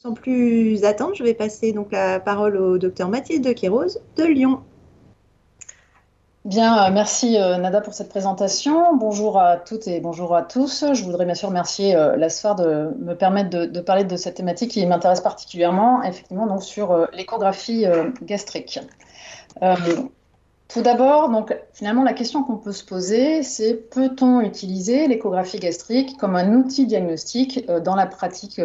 Sans plus attendre, je vais passer donc la parole au docteur Mathilde Queiroz de Lyon. Bien, merci Nada pour cette présentation. Bonjour à toutes et bonjour à tous. Je voudrais bien sûr remercier l'ASFAR de me permettre de parler de cette thématique qui m'intéresse particulièrement, effectivement, donc sur l'échographie gastrique. Euh, Tout d'abord, donc finalement, la question qu'on peut se poser, c'est peut-on utiliser l'échographie gastrique comme un outil diagnostique dans la pratique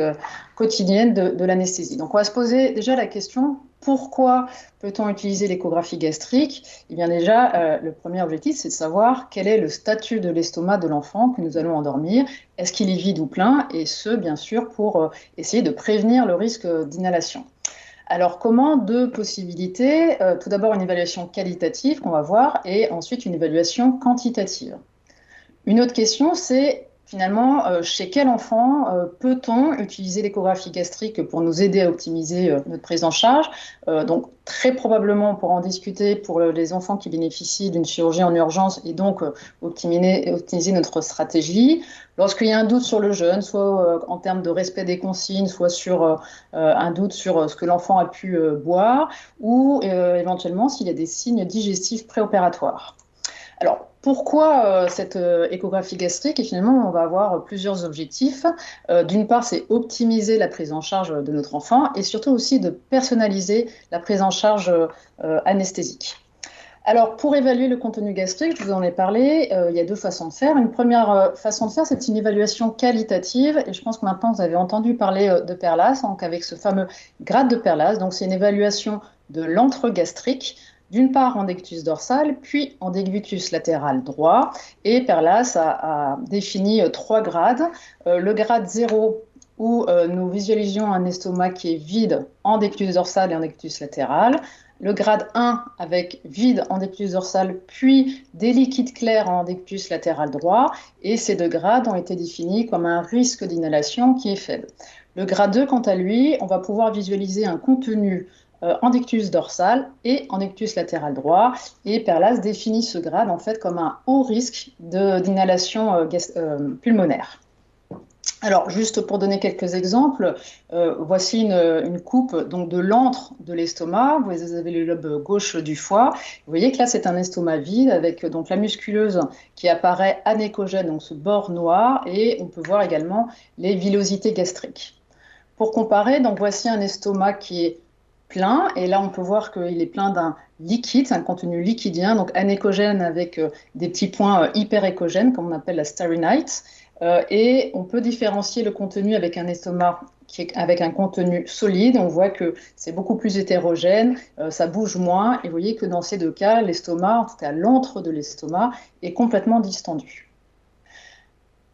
quotidienne de l'anesthésie? Donc, on va se poser déjà la question, pourquoi peut-on utiliser l'échographie gastrique? Eh bien déjà, le premier objectif, c'est de savoir quel est le statut de l'estomac de l'enfant que nous allons endormir. Est-ce qu'il est vide ou plein? Et ce, bien sûr, pour essayer de prévenir le risque d'inhalation. Alors, comment? Deux possibilités. Tout d'abord, une évaluation qualitative qu'on va voir et ensuite une évaluation quantitative. Une autre question, c'est finalement chez quel enfant peut-on utiliser l'échographie gastrique pour nous aider à optimiser notre prise en charge? Donc, très probablement, on pourra en discuter pour les enfants qui bénéficient d'une chirurgie en urgence et donc optimiser notre stratégie. Lorsqu'il y a un doute sur le jeûne, soit en termes de respect des consignes, soit sur un doute sur ce que l'enfant a pu boire, ou éventuellement s'il y a des signes digestifs préopératoires. Alors, pourquoi cette échographie gastrique? Et finalement, on va avoir plusieurs objectifs. D'une part, c'est optimiser la prise en charge de notre enfant et surtout aussi de personnaliser la prise en charge anesthésique. Alors, pour évaluer le contenu gastrique, je vous en ai parlé, il y a deux façons de faire. Une première façon de faire, c'est une évaluation qualitative. Et je pense que maintenant, vous avez entendu parler de Perlas, donc avec ce fameux grade de Perlas. Donc, c'est une évaluation de l'antre gastrique, d'une part en décutus dorsal, puis en décutus latéral droit. Et Perlas a défini trois grades. Le grade 0, où nous visualisions un estomac qui est vide en décutus dorsal et en décutus latéral. Le grade 1 avec vide en décutus dorsal, puis des liquides clairs en décutus latéral droit. Et ces deux grades ont été définis comme un risque d'inhalation qui est faible. Le grade 2, quant à lui, on va pouvoir visualiser un contenu en décutus dorsal et en décutus latéral droit. Et Perlas définit ce grade en fait comme un haut risque d'inhalation pulmonaire. Alors, juste pour donner quelques exemples, voici une coupe donc, de l'antre de l'estomac. Vous avez le lobe gauche du foie. Vous voyez que là, c'est un estomac vide avec donc, la musculeuse qui apparaît anéchogène, donc ce bord noir, et on peut voir également les villosités gastriques. Pour comparer, donc, voici un estomac qui est plein, et là, on peut voir qu'il est plein d'un liquide, un contenu liquidien, donc anéchogène avec des petits points hyperéchogènes, comme on appelle la sterinite. Et on peut différencier le contenu avec un estomac avec un contenu solide. On voit que c'est beaucoup plus hétérogène, ça bouge moins. Et vous voyez que dans ces deux cas, l'estomac, en tout cas l'antre de l'estomac, est complètement distendu.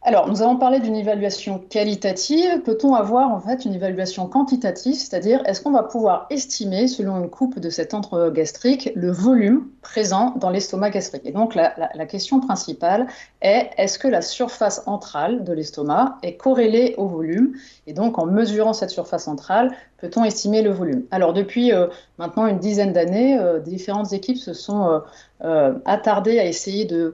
Alors, nous avons parlé d'une évaluation qualitative. Peut-on avoir en fait une évaluation quantitative, c'est-à-dire est-ce qu'on va pouvoir estimer, selon une coupe de cet antre gastrique, le volume présent dans l'estomac gastrique? Et donc, la question principale est est-ce que la surface antrale de l'estomac est corrélée au volume? Et donc, en mesurant cette surface antrale, peut-on estimer le volume? Alors, depuis maintenant une dizaine d'années, différentes équipes se sont attardées à essayer de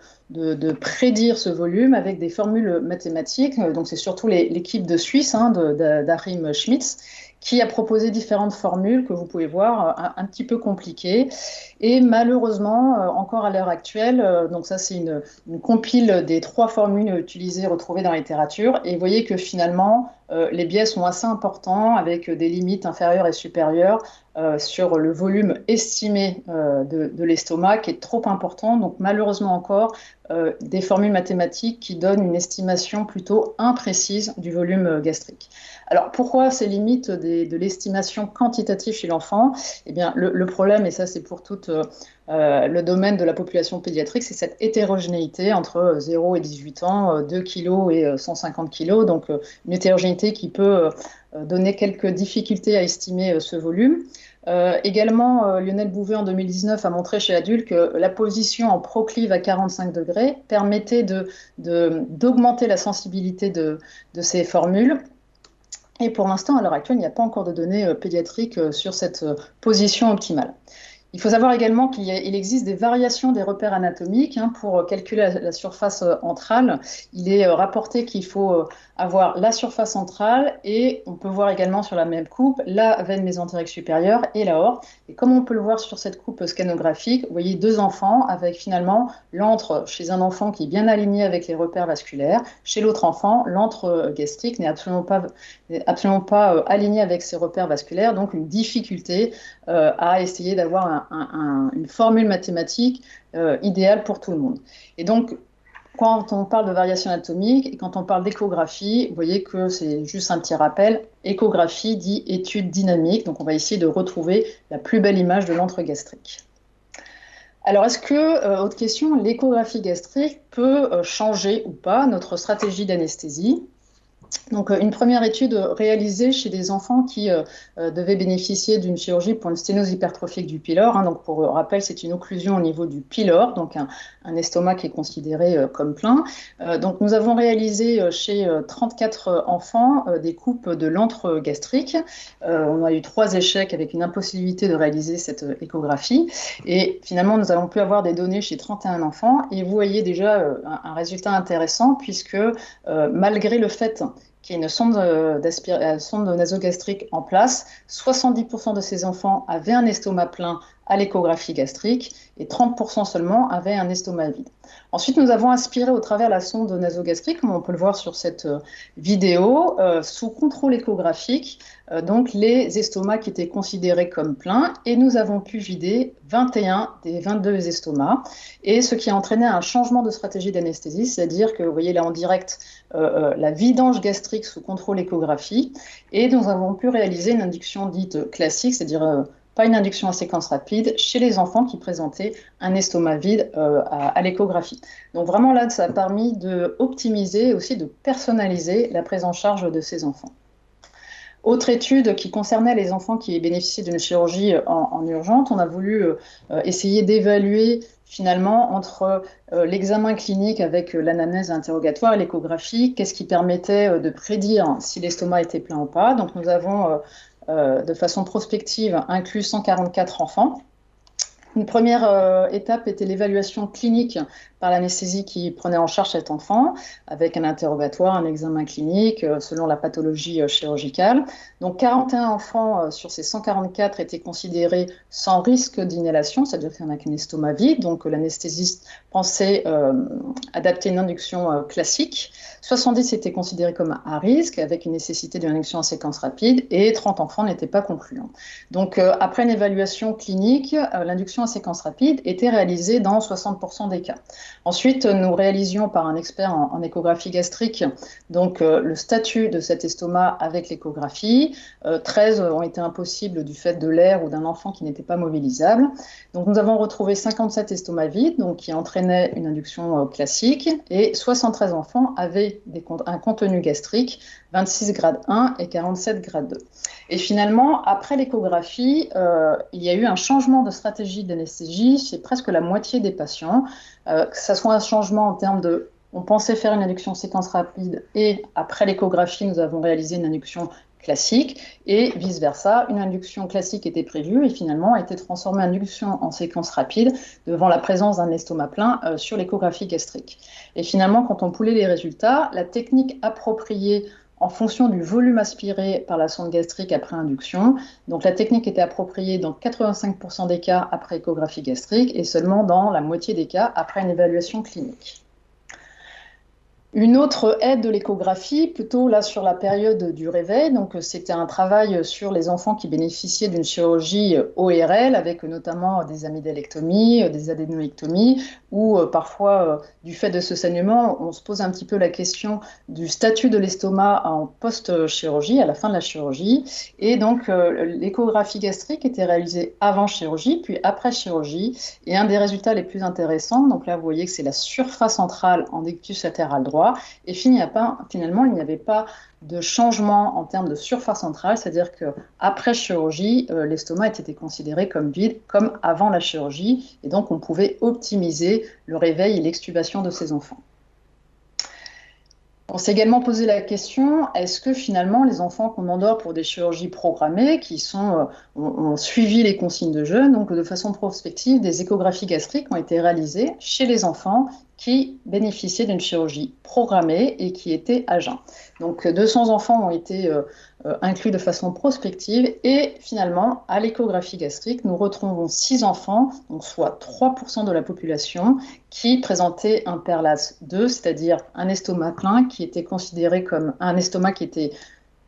prédire ce volume avec des formules mathématiques. Donc, c'est surtout l'équipe de Suisse, d'Achim Schmitz, qui a proposé différentes formules que vous pouvez voir un petit peu compliquées. Et malheureusement, encore à l'heure actuelle, donc ça c'est une compile des trois formules utilisées, retrouvées dans la littérature. Et vous voyez que finalement, les biais sont assez importants avec des limites inférieures et supérieures sur le volume estimé de l'estomac qui est trop important. Donc malheureusement encore, des formules mathématiques qui donnent une estimation plutôt imprécise du volume gastrique. Alors pourquoi ces limites de l'estimation quantitative chez l'enfant? Eh bien le problème, et ça c'est pour tout le domaine de la population pédiatrique, c'est cette hétérogénéité entre 0 et 18 ans, 2 kg et 150 kg, donc une hétérogénéité qui peut donner quelques difficultés à estimer ce volume. Également, Lionel Bouvet en 2019 a montré chez l'adulte que la position en proclive à 45 degrés permettait d'augmenter la sensibilité de ces formules. Et pour l'instant, à l'heure actuelle, il n'y a pas encore de données pédiatriques sur cette position optimale. Il faut savoir également qu'il existe des variations des repères anatomiques, hein, pour calculer la surface antrale. Il est rapporté qu'il faut avoir la surface centrale et on peut voir également sur la même coupe la veine mésentérique supérieure et l'aorte. Et comme on peut le voir sur cette coupe scanographique, vous voyez deux enfants avec finalement l'antre chez un enfant qui est bien aligné avec les repères vasculaires. Chez l'autre enfant, l'antre gastrique n'est absolument pas aligné avec ses repères vasculaires, donc une difficulté à essayer d'avoir une formule mathématique idéale pour tout le monde. Et donc, quand on parle de variation anatomique et quand on parle d'échographie, vous voyez que c'est juste un petit rappel. Échographie dit étude dynamique, donc on va essayer de retrouver la plus belle image de l'antre gastrique. Alors, est-ce que, autre question, l'échographie gastrique peut changer ou pas notre stratégie d'anesthésie? Donc, une première étude réalisée chez des enfants qui devaient bénéficier d'une chirurgie pour une sténose hypertrophique du pylore. Hein. Donc, pour rappel, c'est une occlusion au niveau du pylore, donc un estomac qui est considéré comme plein. Donc, nous avons réalisé chez 34 enfants des coupes de l'antre gastrique. On a eu 3 échecs avec une impossibilité de réaliser cette échographie. Et finalement, nous avons pu avoir des données chez 31 enfants. Et vous voyez déjà un résultat intéressant puisque malgré le fait qu'il y ait une sonde nasogastrique en place, 70% de ces enfants avaient un estomac plein à l'échographie gastrique et 30% seulement avaient un estomac vide. Ensuite, nous avons aspiré au travers la sonde nasogastrique, comme on peut le voir sur cette vidéo, sous contrôle échographique, donc les estomacs qui étaient considérés comme pleins, et nous avons pu vider 21 des 22 estomacs, et ce qui a entraîné un changement de stratégie d'anesthésie, c'est-à-dire que vous voyez là en direct la vidange gastrique sous contrôle échographie, et nous avons pu réaliser une induction dite classique, c'est-à-dire pas une induction à séquence rapide, chez les enfants qui présentaient un estomac vide à l'échographie. Donc vraiment là, ça a permis d'optimiser et aussi de personnaliser la prise en charge de ces enfants. Autre étude qui concernait les enfants qui bénéficiaient d'une chirurgie en urgence, on a voulu essayer d'évaluer finalement entre l'examen clinique avec l'anamnèse interrogatoire et l'échographie, qu'est-ce qui permettait de prédire si l'estomac était plein ou pas. Donc nous avons de façon prospective inclus 144 enfants. Une première étape était l'évaluation clinique par l'anesthésie qui prenait en charge cet enfant, avec un interrogatoire, un examen clinique, selon la pathologie chirurgicale. Donc 41 enfants sur ces 144 étaient considérés sans risque d'inhalation, c'est-à-dire qu'il y en a qu'un estomac vide, donc l'anesthésiste pensait adapter une induction classique. 70 étaient considérés comme à risque, avec une nécessité d'une induction en séquence rapide, et 30 enfants n'étaient pas concluants. Donc après une évaluation clinique, l'induction en séquence rapide était réalisée dans 60% des cas. Ensuite, nous réalisions par un expert en échographie gastrique donc, le statut de cet estomac avec l'échographie. 13 ont été impossibles du fait de l'air ou d'un enfant qui n'était pas mobilisable. Donc, nous avons retrouvé 57 estomacs vides, donc, qui entraînaient une induction classique, et 73 enfants avaient un contenu gastrique, 26 grade 1 et 47 grade 2. Et finalement, après l'échographie, il y a eu un changement de stratégie d'anesthésie chez presque la moitié des patients, que ce soit un changement en termes de... On pensait faire une induction séquence rapide et après l'échographie, nous avons réalisé une induction classique et vice-versa. Une induction classique était prévue et finalement a été transformée en induction en séquence rapide devant la présence d'un estomac plein sur l'échographie gastrique. Et finalement, quand on poulait les résultats, la technique appropriée en fonction du volume aspiré par la sonde gastrique après induction. Donc la technique était appropriée dans 85% des cas après échographie gastrique et seulement dans la moitié des cas après une évaluation clinique. Une autre aide de l'échographie, plutôt là sur la période du réveil, donc c'était un travail sur les enfants qui bénéficiaient d'une chirurgie ORL avec notamment des amygdalectomies, des adénoïctomies, ou parfois du fait de ce saignement, on se pose un petit peu la question du statut de l'estomac en post-chirurgie, à la fin de la chirurgie, et donc l'échographie gastrique était réalisée avant chirurgie, puis après chirurgie, et un des résultats les plus intéressants, donc là vous voyez que c'est la surface centrale en dectus latéral droit, et finalement, il n'y avait pas de changement en termes de surface centrale, c'est-à-dire qu'après chirurgie, l'estomac était considéré comme vide, comme avant la chirurgie, et donc on pouvait optimiser le réveil et l'extubation de ces enfants. On s'est également posé la question, est-ce que finalement les enfants qu'on endort pour des chirurgies programmées, ont suivi les consignes de jeûne, donc de façon prospective, des échographies gastriques ont été réalisées chez les enfants qui bénéficiaient d'une chirurgie programmée et qui étaient à jeun. Donc 200 enfants ont été inclus de façon prospective et finalement, à l'échographie gastrique, nous retrouvons 6 enfants, donc soit 3% de la population, qui présentaient un PERLAS 2, c'est-à-dire un estomac plein qui était considéré comme un estomac qui était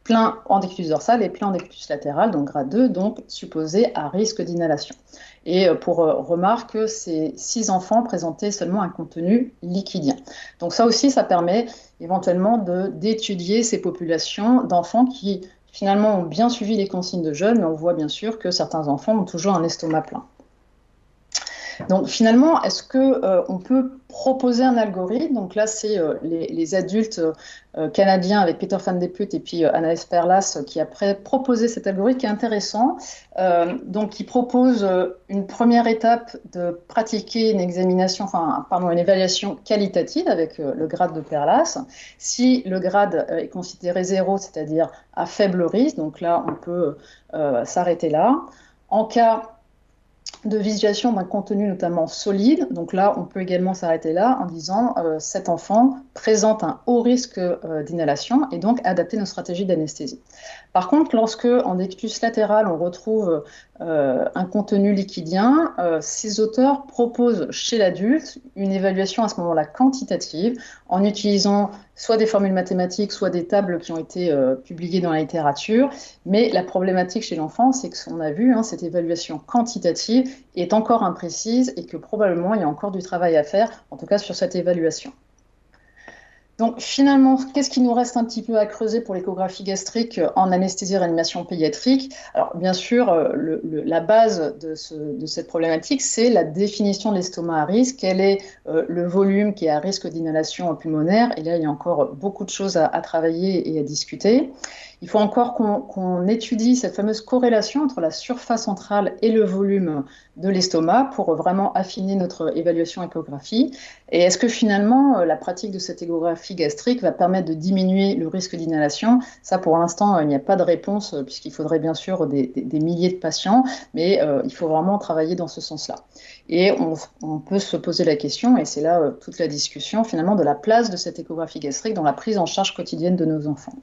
plein en décubitus dorsal et plein en décubitus latéral, donc grade 2, donc supposé à risque d'inhalation. Et pour remarque, ces 6 enfants présentaient seulement un contenu liquidien. Donc ça aussi, ça permet éventuellement d'étudier ces populations d'enfants qui finalement ont bien suivi les consignes de jeûne, mais on voit bien sûr que certains enfants ont toujours un estomac plein. Donc finalement, est-ce qu'on peut proposer un algorithme? Donc là, c'est les adultes canadiens avec Peter van de Putte et puis Anaïs Perlas qui a proposé cet algorithme qui est intéressant. Donc, il propose une première étape de pratiquer une une évaluation qualitative avec le grade de Perlas. Si le grade est considéré 0, c'est-à-dire à faible risque, donc là, on peut s'arrêter là. En cas de visualisation d'un contenu notamment solide. Donc là, on peut également s'arrêter là en disant cet enfant présente un haut risque d'inhalation et donc adapter nos stratégies d'anesthésie. Par contre, lorsque en décubitus latéral, on retrouve un contenu liquidien, ces auteurs proposent chez l'adulte une évaluation à ce moment-là quantitative en utilisant soit des formules mathématiques, soit des tables qui ont été publiées dans la littérature. Mais la problématique chez l'enfant, c'est que, on a vu, cette évaluation quantitative est encore imprécise et que probablement il y a encore du travail à faire, en tout cas sur cette évaluation. Donc finalement, qu'est-ce qui nous reste un petit peu à creuser pour l'échographie gastrique en anesthésie-réanimation pédiatrique? Alors bien sûr, la base de cette problématique, c'est la définition de l'estomac à risque. Quel est le volume qui est à risque d'inhalation pulmonaire? Et là, il y a encore beaucoup de choses à travailler et à discuter. Il faut encore qu'on étudie cette fameuse corrélation entre la surface centrale et le volume de l'estomac pour vraiment affiner notre évaluation échographie. Et est-ce que finalement, la pratique de cette échographie gastrique va permettre de diminuer le risque d'inhalation? Ça, pour l'instant, il n'y a pas de réponse puisqu'il faudrait bien sûr des milliers de patients, mais il faut vraiment travailler dans ce sens-là. Et on peut se poser la question, et c'est là toute la discussion finalement de la place de cette échographie gastrique dans la prise en charge quotidienne de nos enfants.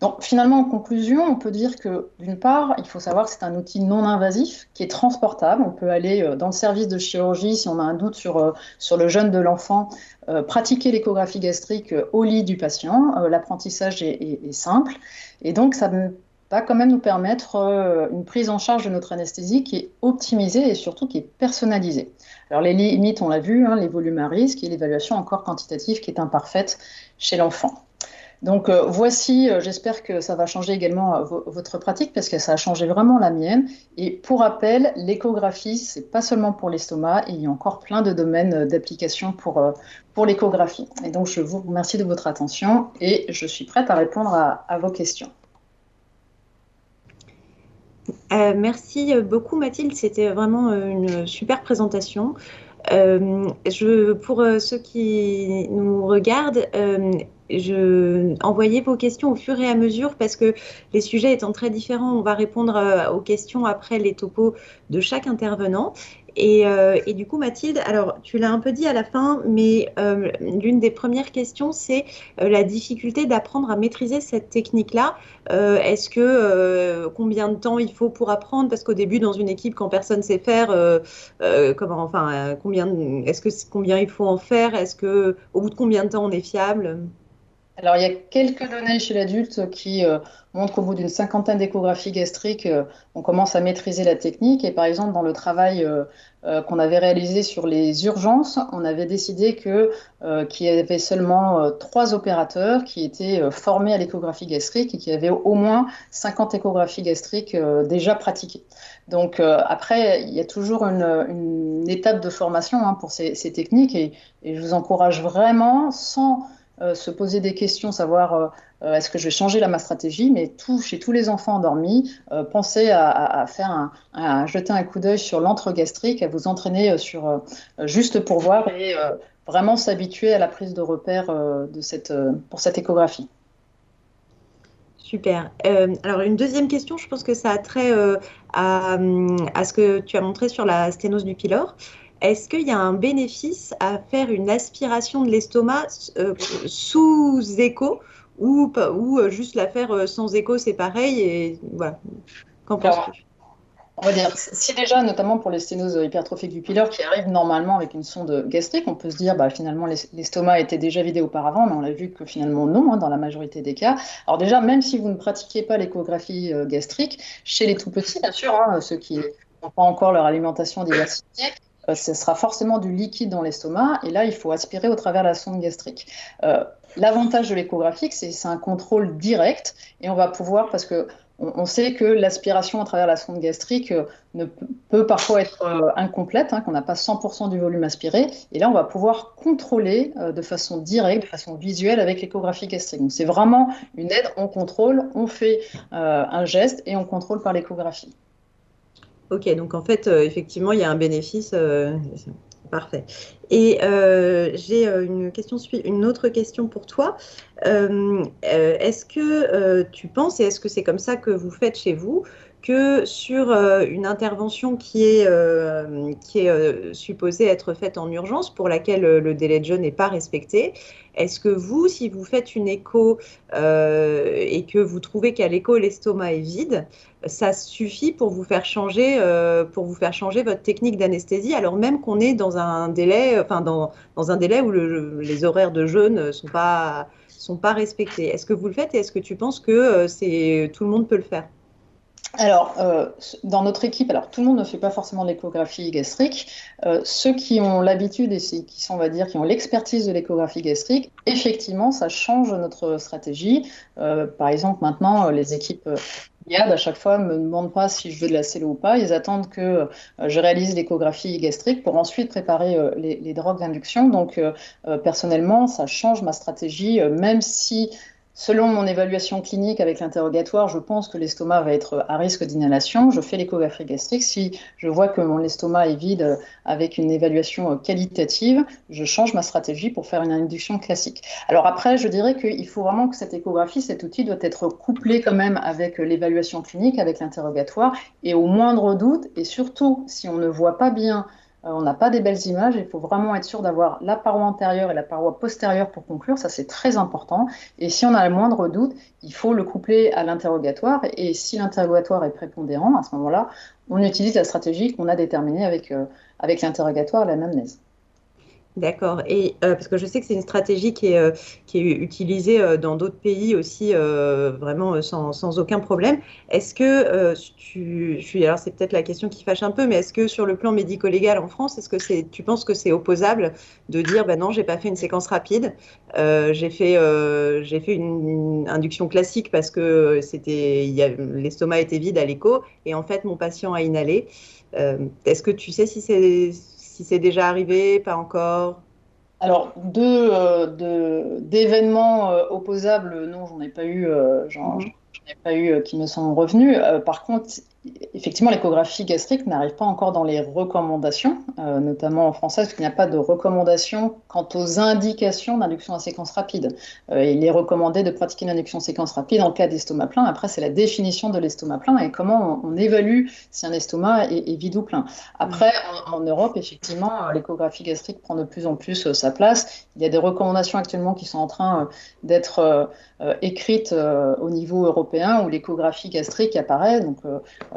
Donc finalement, en conclusion, on peut dire que d'une part, il faut savoir que c'est un outil non invasif qui est transportable. On peut aller dans le service de chirurgie si on a un doute sur le jeûne de l'enfant, pratiquer l'échographie gastrique au lit du patient. L'apprentissage est simple et donc ça va quand même nous permettre une prise en charge de notre anesthésie qui est optimisée et surtout qui est personnalisée. Alors les limites, on l'a vu, les volumes à risque et l'évaluation encore quantitative qui est imparfaite chez l'enfant. Donc voici, j'espère que ça va changer également votre pratique parce que ça a changé vraiment la mienne. Et pour rappel, l'échographie, c'est pas seulement pour l'estomac, il y a encore plein de domaines d'application pour l'échographie. Et donc je vous remercie de votre attention et je suis prête à répondre à vos questions. Merci beaucoup Mathilde, c'était vraiment une super présentation. Pour ceux qui nous regardent, envoyez vos questions au fur et à mesure parce que les sujets étant très différents, on va répondre aux questions après les topos de chaque intervenant. Et du coup, Mathilde, alors tu l'as un peu dit à la fin, mais l'une des premières questions, c'est la difficulté d'apprendre à maîtriser cette technique-là. Est-ce que combien de temps il faut pour apprendre? Parce qu'au début, dans une équipe, quand personne ne sait faire, combien il faut en faire? Est-ce que au bout de combien de temps on est fiable? Alors, il y a quelques données chez l'adulte qui montrent qu'au bout d'une cinquantaine d'échographies gastriques, on commence à maîtriser la technique. Et par exemple, dans le travail qu'on avait réalisé sur les urgences, on avait décidé qu'il y avait seulement 3 opérateurs qui étaient formés à l'échographie gastrique et qui avaient au moins 50 échographies gastriques déjà pratiquées. Donc après, il y a toujours une étape de formation pour ces techniques et je vous encourage vraiment sans se poser des questions, savoir est-ce que je vais changer ma stratégie, mais chez tous les enfants endormis, pensez à jeter un coup d'œil sur l'antre gastrique, à vous entraîner juste pour voir et vraiment s'habituer à la prise de repère pour cette échographie. Super. Alors, une deuxième question, je pense que ça a trait à ce que tu as montré sur la sténose du pylore. Est-ce qu'il y a un bénéfice à faire une aspiration de l'estomac sous écho ou juste la faire sans écho, c'est pareil et voilà. Qu'en Alors, penses-tu? on va dire, si déjà, notamment pour les sténoses hypertrophiques du pylore qui arrivent normalement avec une sonde gastrique, on peut se dire, bah, finalement, l'estomac était déjà vidé auparavant, mais on a vu que finalement non, hein, dans la majorité des cas. Alors déjà, même si vous ne pratiquez pas l'échographie gastrique, chez les tout petits, bien sûr, hein, ceux qui n'ont pas encore leur alimentation diversifiée, ce sera forcément du liquide dans l'estomac, et là, il faut aspirer au travers de la sonde gastrique. L'avantage de l'échographie, c'est un contrôle direct, et on va pouvoir, parce que on sait que l'aspiration à travers la sonde gastrique peut parfois être incomplète, hein, qu'on n'a pas 100% du volume aspiré. Et là, on va pouvoir contrôler de façon directe, de façon visuelle avec l'échographie gastrique. Donc, c'est vraiment une aide. On contrôle, on fait un geste et on contrôle par l'échographie. Ok, donc en fait, effectivement, il y a un bénéfice. Parfait. Et j'ai une autre question pour toi. Est-ce que tu penses, et est-ce que c'est comme ça que vous faites chez vous, que sur une intervention qui est supposée être faite en urgence, pour laquelle le délai de jeûne n'est pas respecté, est-ce que vous, si vous faites une écho et que vous trouvez qu'à l'écho, l'estomac est vide, ça suffit pour vous faire changer votre technique d'anesthésie, alors même qu'on est dans un délai, dans un délai où les horaires de jeûne sont pas respectés. Est-ce que vous le faites et est-ce que tu penses que tout le monde peut le faire? Alors, dans notre équipe, alors tout le monde ne fait pas forcément l'échographie gastrique. Ceux qui ont l'habitude et qui sont, on va dire, qui ont l'expertise de l'échographie gastrique, effectivement, ça change notre stratégie. Par exemple, maintenant, les équipes IAD, à chaque fois, me demandent pas si je veux de la cellule ou pas. Ils attendent que je réalise l'échographie gastrique pour ensuite préparer les drogues d'induction. Donc, personnellement, ça change ma stratégie, même si selon mon évaluation clinique avec l'interrogatoire, je pense que l'estomac va être à risque d'inhalation. Je fais l'échographie gastrique. Si je vois que mon estomac est vide avec une évaluation qualitative, je change ma stratégie pour faire une induction classique. Alors après, je dirais qu'il faut vraiment que cette échographie, cet outil doit être couplé quand même avec l'évaluation clinique, avec l'interrogatoire. Et au moindre doute, et surtout si on ne voit pas bien, on n'a pas des belles images, il faut vraiment être sûr d'avoir la paroi antérieure et la paroi postérieure pour conclure, ça c'est très important. Et si on a le moindre doute, il faut le coupler à l'interrogatoire. Et si l'interrogatoire est prépondérant, à ce moment-là, on utilise la stratégie qu'on a déterminée avec l'interrogatoire et l'anamnèse. D'accord. Et parce que je sais que c'est une stratégie qui est utilisée dans d'autres pays aussi, vraiment sans aucun problème. Est-ce que alors c'est peut-être la question qui fâche un peu, mais est-ce que sur le plan médico-légal en France, tu penses que c'est opposable de dire, ben non, j'ai pas fait une séquence rapide, j'ai fait une induction classique parce que l'estomac était vide à l'écho et en fait mon patient a inhalé. Est-ce que tu sais si c'est déjà arrivé, pas encore? Alors, d'événements opposables, non, Mhm. j'en ai pas eu qui me sont revenus. Par contre, effectivement, l'échographie gastrique n'arrive pas encore dans les recommandations, notamment en français, parce qu'il n'y a pas de recommandation quant aux indications d'induction à séquence rapide. Il est recommandé de pratiquer une induction séquence rapide en cas d'estomac plein. Après, c'est la définition de l'estomac plein et comment on évalue si un estomac est vide ou plein. Mhm. Après, en Europe, effectivement, l'échographie gastrique prend de plus en plus sa place. Il y a des recommandations actuellement qui sont en train d'être écrites au niveau européen où l'échographie gastrique apparaît. Donc,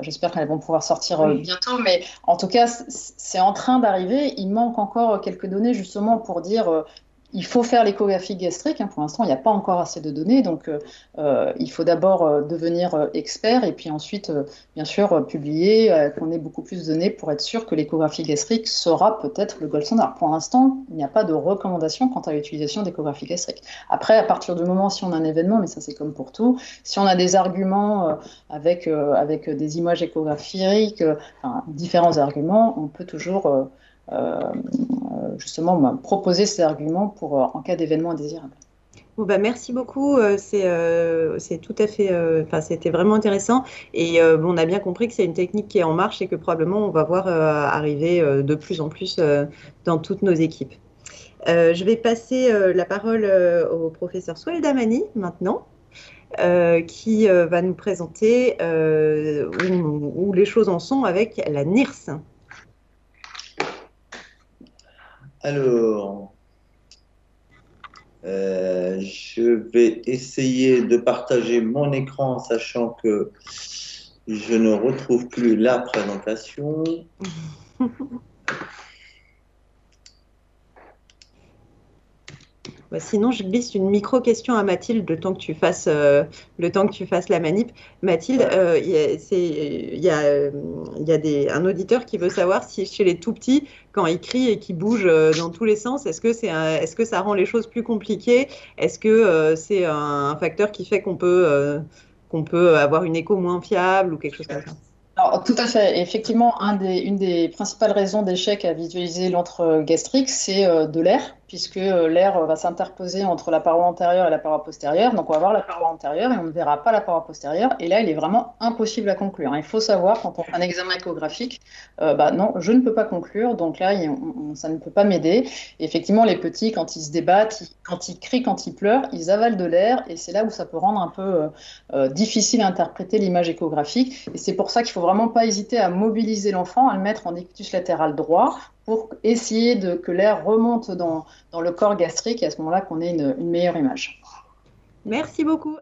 j'espère qu'elles vont pouvoir sortir Oui. bientôt. Mais en tout cas, c'est en train d'arriver. Il manque encore quelques données justement pour dire il faut faire l'échographie gastrique, hein. Pour l'instant, il n'y a pas encore assez de données. Donc, il faut d'abord devenir expert et puis ensuite, bien sûr, publier, qu'on ait beaucoup plus de données pour être sûr que l'échographie gastrique sera peut-être le gold standard. Pour l'instant, il n'y a pas de recommandation quant à l'utilisation d'échographie gastrique. Après, à partir du moment, si on a un événement, mais ça c'est comme pour tout, si on a des arguments avec des images échographiques, enfin, différents arguments, on peut toujours justement proposer ces arguments pour, en cas d'événement indésirable. Bon, bah, merci beaucoup. C'est tout à fait, enfin, c'était vraiment intéressant. Et bon, on a bien compris que c'est une technique qui est en marche et que probablement on va voir arriver de plus en plus dans toutes nos équipes. Je vais passer la parole au professeur Souhail Damani maintenant, qui va nous présenter où les choses en sont avec la NIRS. Alors, je vais essayer de partager mon écran, sachant que je ne retrouve plus la présentation. Sinon, je glisse une micro-question à Mathilde le temps que tu fasses, la manip. Mathilde, il y a un auditeur qui veut savoir si chez les tout petits, quand ils crient et qu'ils bougent dans tous les sens, est-ce que ça rend les choses plus compliquées? Est-ce que c'est un facteur qui fait qu'on peut avoir une écho moins fiable ou quelque chose comme ça? Alors, tout à fait. Effectivement, une des principales raisons d'échec à visualiser l'antre gastrique, c'est de l'air, puisque l'air va s'interposer entre la paroi antérieure et la paroi postérieure. Donc, on va voir la paroi antérieure et on ne verra pas la paroi postérieure. Et là, il est vraiment impossible à conclure. Il faut savoir, quand on fait un examen échographique, non, je ne peux pas conclure. Donc là, ça ne peut pas m'aider. Effectivement, les petits, quand ils se débattent, quand ils crient, quand ils pleurent, ils avalent de l'air. Et c'est là où ça peut rendre un peu difficile à interpréter l'image échographique. Et c'est pour ça qu'il faut vraiment pas hésiter à mobiliser l'enfant, à le mettre en décutus latéral droit pour essayer que l'air remonte dans le corps gastrique et à ce moment-là qu'on ait une meilleure image. Merci beaucoup.